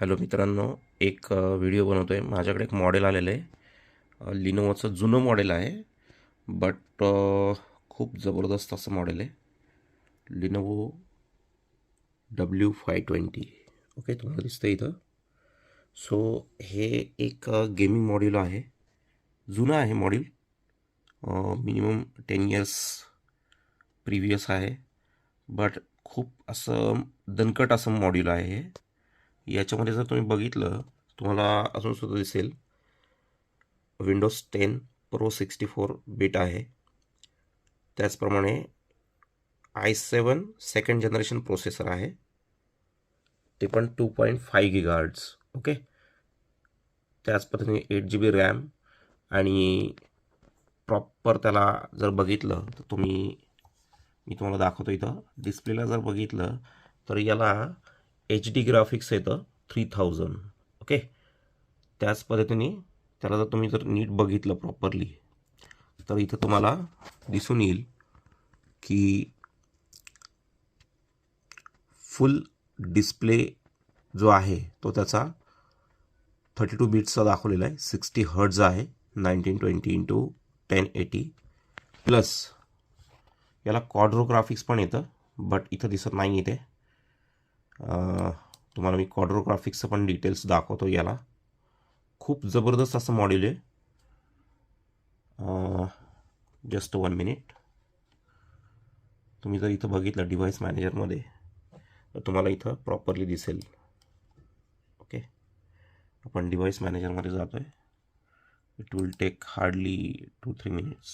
Hello मित्रांनो, एक video बनवतो आहे. माझ्याकडे एक मॉडेल आलेलं आहे. लिनोवोचं जुनं मॉडेल आहे, बट खूप जबरदस्त असं मॉडेल आहे. Lenovo W520. ओके, तुम्हाला दिसतं इथं. सो हे एक गेमिंग मॉड्यूल आहे. जुनं आहे मॉड्यूल, मिनिमम 10 इयर्स प्रिव्हियस आहे, बट खूप असं दणकट असं मॉड्यूल आहे हे. याच्यामध्ये जर तुम्ही बघितलं, तुम्हाला अजून सुद्धा दिसेल विंडोज 10 प्रो 64 बिट आहे. त्याचप्रमाणे i7 सेकंड जनरेशन प्रोसेसर आहे, ते पण 2.5 GHz. ओके, त्याच पद्धतीने 8 GB रॅम. आणि प्रॉपर त्याला जर बघितलं तर मी तुम्हाला दाखवतो. इथं डिस्प्लेला जर बघितलं तर याला HD ग्राफिक्स येतं 3000. ओके, त्याच पद्धतीने त्याला जर तुम्ही नीट बघितलं प्रॉपरली तर इथं तुम्हाला दिसून येईल की फुल डिस्प्ले जो आहे तो त्याचा 32 बिट्सचा दाखवलेला आहे. 60 हर्ट्ज आहे. 1920x1080 प्लस याला क्वाड्रो ग्राफिक्स पण येतं, बट इथं दिसत नाही इथे. तुम्हाला मी क्वाड्रो ग्राफिक्सचं पण डिटेल्स दाखवतो. याला खूप जबरदस्त असं मॉड्यूल आहे. Just 1 minute. तुम्ही जर इथं बघितलं डिव्हाइस मॅनेजरमध्ये तर तुम्हाला इथं प्रॉपरली दिसेल. ओके, आपण डिव्हाइस मॅनेजरमध्ये जातो आहे. It will take hardly 2-3 minutes.